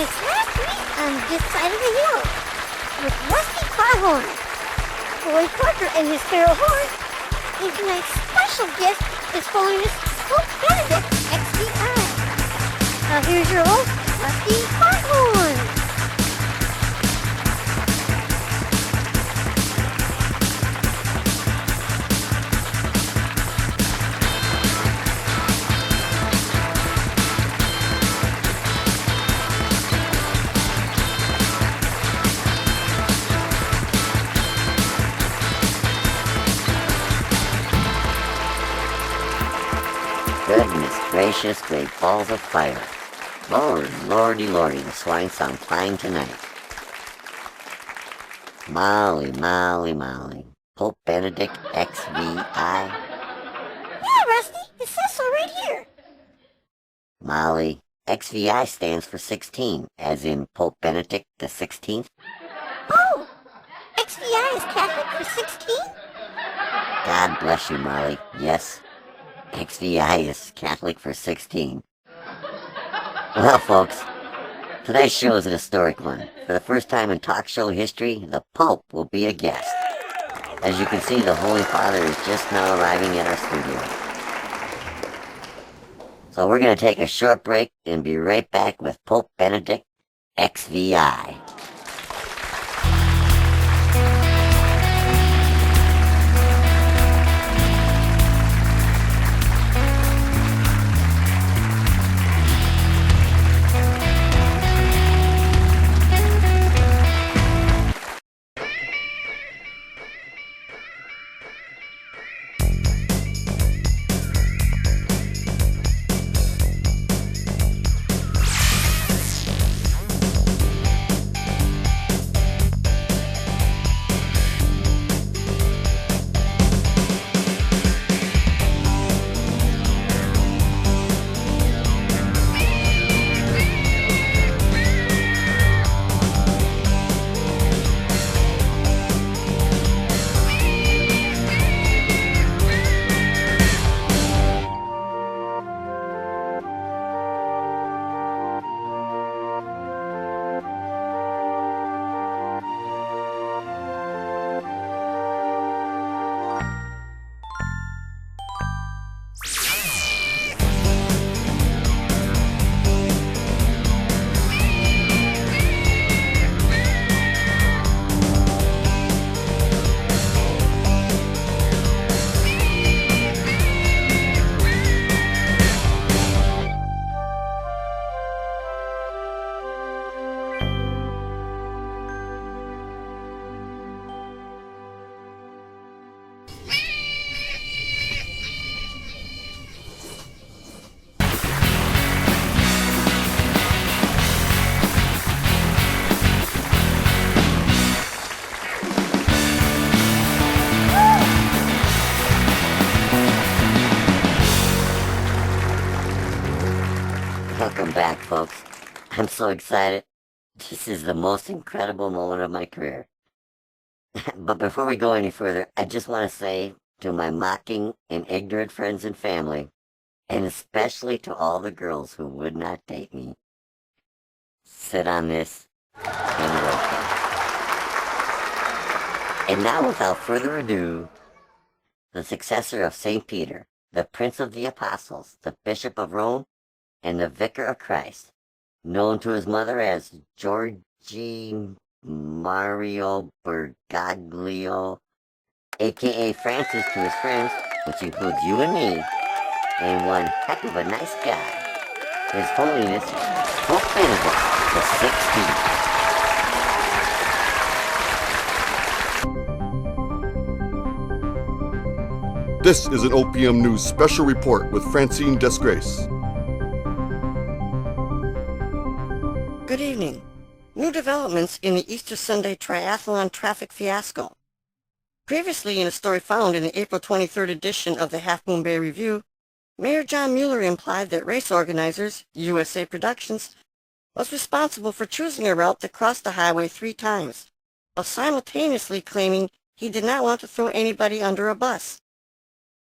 it's last week on this side of the hill with Rusty Carhorn. Roy Parker and his feral horse, and tonight's special guest is Holiness Pope Benedict XVI. Now here's your host, Rusty Carhorn. Goodness gracious, great balls of fire. Lordy, the swine sound fine tonight. Molly. Pope Benedict XVI. Yeah, Rusty, it says so right here. Molly, XVI stands for 16, as in Pope Benedict the 16th. Oh, XVI is Catholic for 16? God bless you, Molly. Yes, XVI is Catholic for 16. Well, folks, today's show is an historic one. For the first time in talk show history, the Pope will be a guest. As you can see, the Holy Father is just now arriving at our studio. So we're going to take a short break and be right back with Pope Benedict XVI. Welcome back, folks. I'm so excited. This is the most incredible moment of my career. But before we go any further, I just want to say to my mocking and ignorant friends and family, and especially to all the girls who would not date me, sit on this and rotate. And now, without further ado, the successor of St. Peter, the Prince of the Apostles, the Bishop of Rome, and the Vicar of Christ, known to his mother as Georgie Mario Bergoglio, a.k.a. Francis to his friends, which includes you and me, and one heck of a nice guy, His Holiness Pope Benedict the 16th. This is an OPM News special report with Francine Desgrace. Good evening. New developments in the Easter Sunday triathlon traffic fiasco. Previously, in a story found in the April 23rd edition of the Half Moon Bay Review, Mayor John Mueller implied that race organizers, USA Productions, was responsible for choosing a route that crossed the highway 3 times, while simultaneously claiming he did not want to throw anybody under a bus.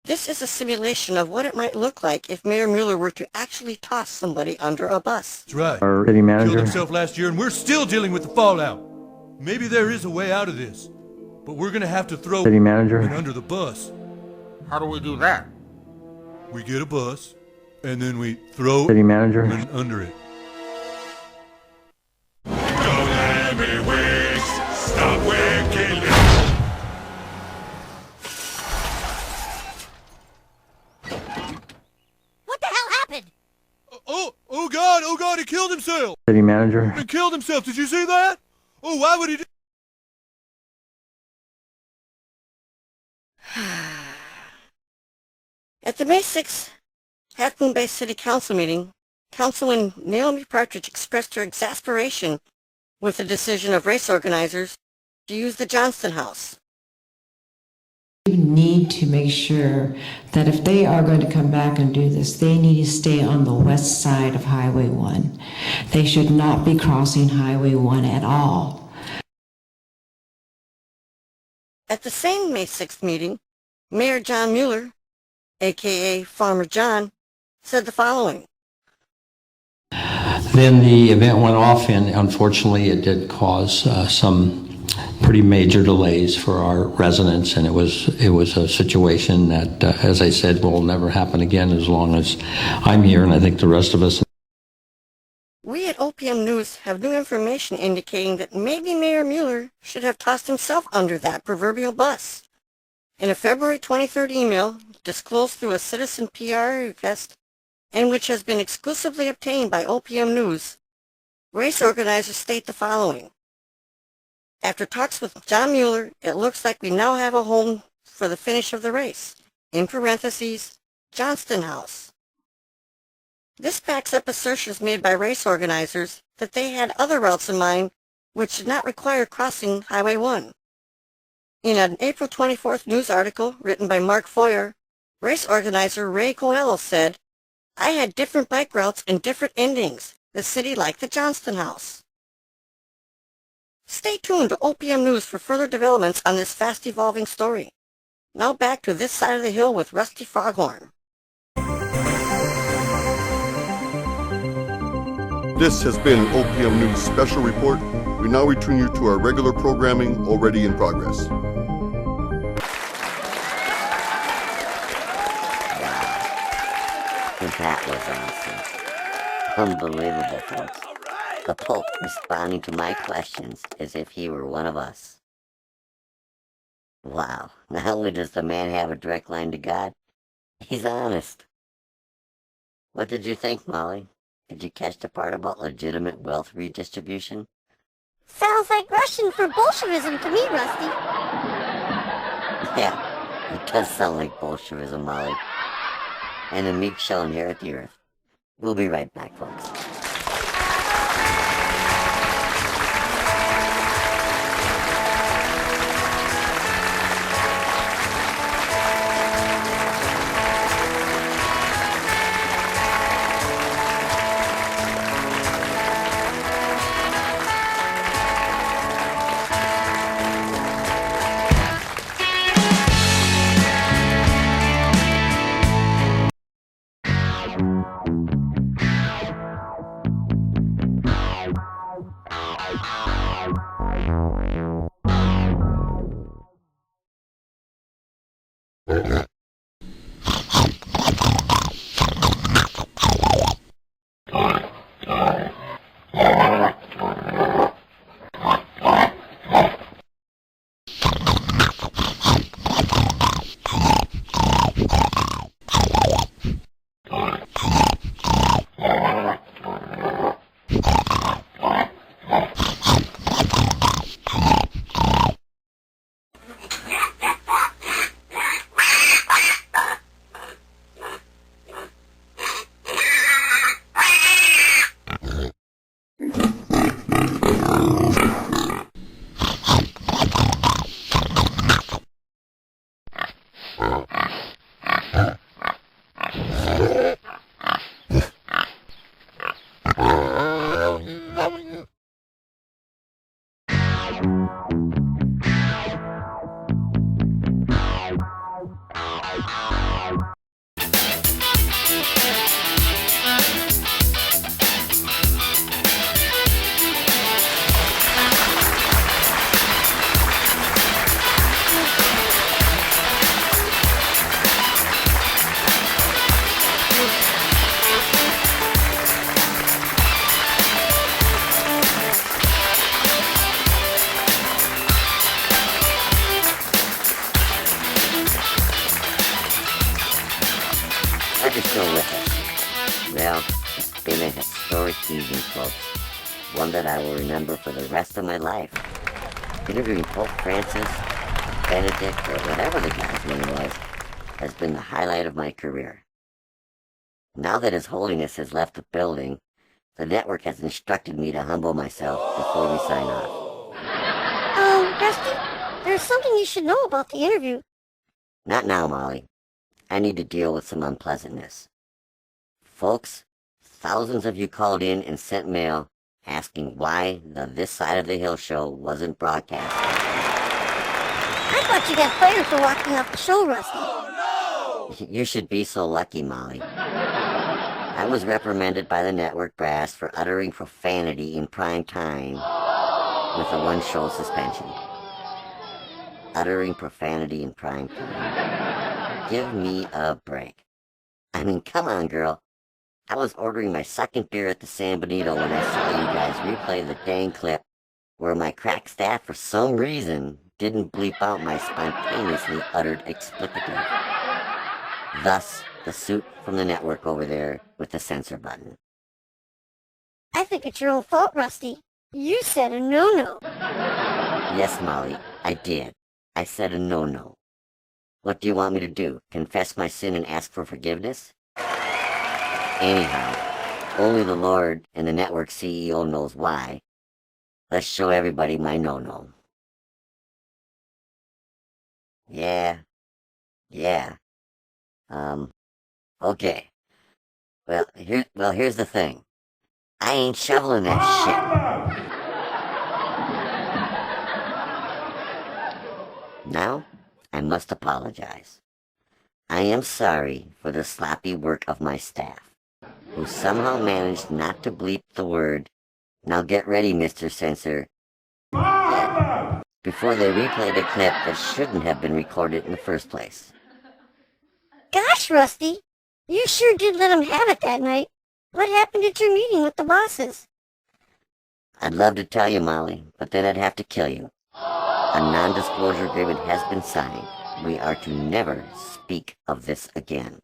This is a simulation of what it might look like if Mayor Mueller were to actually toss somebody under a bus. That's right. Our city manager. Killed himself last year, and we're still dealing with the fallout. Maybe there is a way out of this, but we're gonna have to throw City manager. him under the bus. How do we do that? We get a bus, and then we throw City manager. him under it. Don't let me waste. Stop waking. What the hell happened? Oh God, he killed himself! City manager. He killed himself, did you see that? Oh, why would he do? At the May 6th Half Moon Bay City Council meeting, Councilwoman Naomi Partridge expressed her exasperation with the decision of race organizers to use the Johnston House. We need to make sure that if they are going to come back and do this, they need to stay on the west side of Highway 1. They should not be crossing Highway 1 at all. At the same May 6th meeting, Mayor John Mueller, a.k.a. Farmer John, said the following. Then the event went off, and unfortunately it did cause some pretty major delays for our residents, and it was a situation that, as I said, will never happen again as long as I'm here, and I think the rest of us. We at OPM News have new information indicating that maybe Mayor Mueller should have tossed himself under that proverbial bus. In a February 23rd email disclosed through a citizen PR request, and which has been exclusively obtained by OPM News, race organizers state the following. After talks with John Mueller, it looks like we now have a home for the finish of the race, in parentheses, Johnston House. This backs up assertions made by race organizers that they had other routes in mind which did not require crossing Highway 1. In an April 24th news article written by Mark Foyer, race organizer Ray Coelho said, I had different bike routes and different endings. The city liked the Johnston House. Stay tuned to OPM News for further developments on this fast-evolving story. Now back to This Side of the Hill with Rusty Foghorn. This has been an OPM News special report. We now return you to our regular programming already in progress. That was awesome. Unbelievable, folks. The Pope responding to my questions as if he were one of us. Wow, not only does the man have a direct line to God, he's honest. What did you think, Molly? Did you catch the part about legitimate wealth redistribution? Sounds like Russian for Bolshevism to me, Rusty. Yeah, it does sound like Bolshevism, Molly. And the meek shall inherit the earth. We'll be right back, folks. Well, it's been a historic evening, folks. One that I will remember for the rest of my life. Interviewing Pope Francis, Benedict, or whatever the guy's name was, has been the highlight of my career. Now that His Holiness has left the building, the network has instructed me to humble myself before we sign off. Rusty, there's something you should know about the interview. Not now, Molly. I need to deal with some unpleasantness. Folks, thousands of you called in and sent mail asking why the This Side of the Hill show wasn't broadcast. I thought you got fired for walking off the show, Rusty. You should be so lucky, Molly. I was reprimanded by the network brass for uttering profanity in prime time with a one-show suspension. Uttering profanity in prime time. Give me a break. I mean, come on, girl. I was ordering my second beer at the San Benito when I saw you guys replay the dang clip where my crack staff, for some reason, didn't bleep out my spontaneously uttered explicative. Thus, the suit from the network over there with the censor button. I think it's your own fault, Rusty. You said a no-no. Yes, Molly, I did. I said a no-no. What do you want me to do? Confess my sin and ask for forgiveness? Anyhow, only the Lord and the network CEO knows why. Let's show everybody my no-no. Yeah. Okay. Well, here's the thing. I ain't shoveling that shit. Now, I must apologize. I am sorry for the sloppy work of my staff, who somehow managed not to bleep the word, now get ready, Mr. Censor, before they replayed a clip that shouldn't have been recorded in the first place. Gosh, Rusty, you sure did let him have it that night. What happened at your meeting with the bosses? I'd love to tell you, Molly, but then I'd have to kill you. A non-disclosure agreement has been signed. We are to never speak of this again.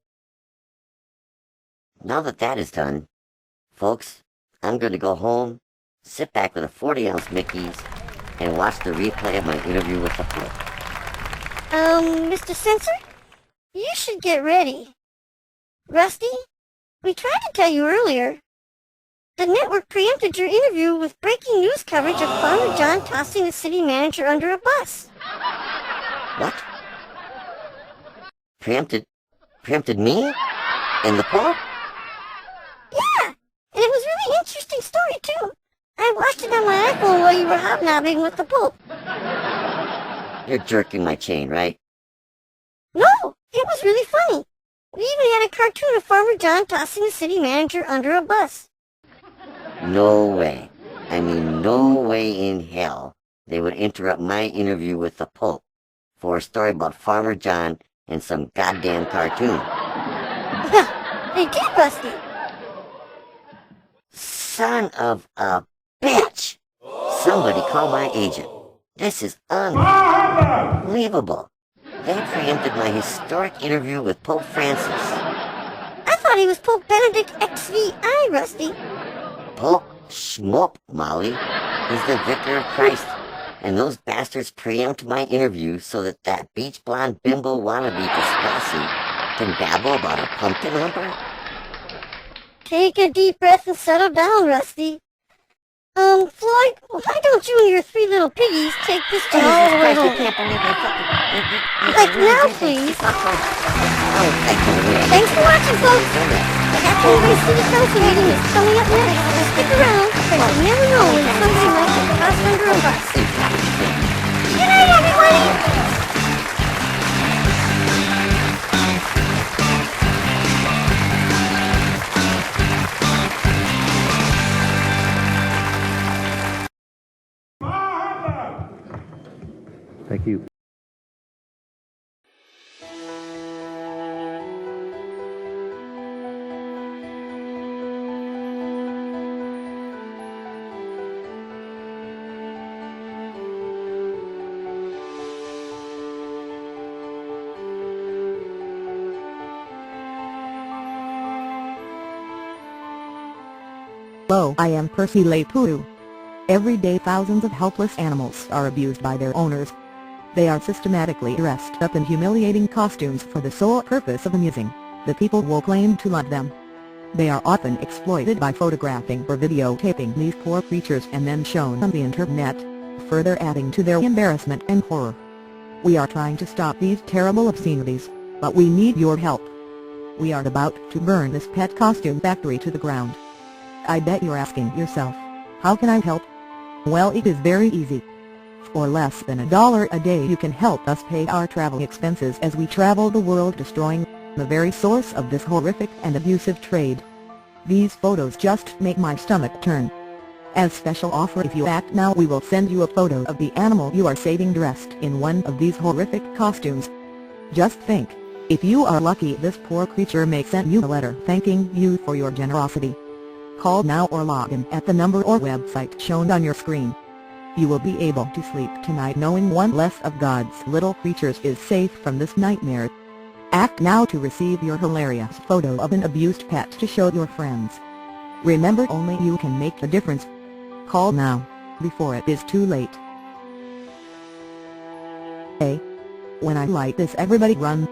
Now that that is done, folks, I'm going to go home, sit back with a 40-ounce Mickey's, and watch the replay of my interview with the Pope. Mr. Censor? You should get ready. Rusty, we tried to tell you earlier. The network preempted your interview with breaking news coverage of Farmer John tossing the city manager under a bus. What? Preempted me? And the Pope? Yeah, and it was a really interesting story, too. I watched it on my iPhone while you were hobnobbing with the Pope. You're jerking my chain, right? No, it was really funny. We even had a cartoon of Farmer John tossing the city manager under a bus. No way. I mean, no way in hell they would interrupt my interview with the Pope for a story about Farmer John and some goddamn cartoon. They did, Rusty. Son of a bitch! Somebody call my agent. This is unbelievable. They preempted my historic interview with Pope Francis. I thought he was Pope Benedict XVI, Rusty. Pope Schmope, Molly. He's the Vicar of Christ. And those bastards preempt my interview so that beach blonde bimbo wannabe Discassi can babble about a pumpkin humper? Take a deep breath and settle down, Rusty. Floyd, why don't you and your three little piggies take this to all the way home? Like now, please. Thanks for watching, folks. The Hatfield City Council meeting is coming up next. Stick around, because you never know when somebody might get tossed under a bus. Good night, everybody! Thank you. Hello, I am Percy Lepuru. Every day thousands of helpless animals are abused by their owners. They are systematically dressed up in humiliating costumes for the sole purpose of amusing the people who claim to love them. They are often exploited by photographing or videotaping these poor creatures and then shown on the internet, further adding to their embarrassment and horror. We are trying to stop these terrible obscenities, but we need your help. We are about to burn this pet costume factory to the ground. I bet you're asking yourself, how can I help? Well, it is very easy. For less than $1 a day you can help us pay our travel expenses as we travel the world destroying the very source of this horrific and abusive trade. These photos just make my stomach turn. As special offer, if you act now, we will send you a photo of the animal you are saving dressed in one of these horrific costumes. Just think, if you are lucky, this poor creature may send you a letter thanking you for your generosity. Call now or log in at the number or website shown on your screen. You will be able to sleep tonight knowing one less of God's little creatures is safe from this nightmare. Act now to receive your hilarious photo of an abused pet to show your friends. Remember, only you can make the difference. Call now, before it is too late. Hey! When I like this, everybody run!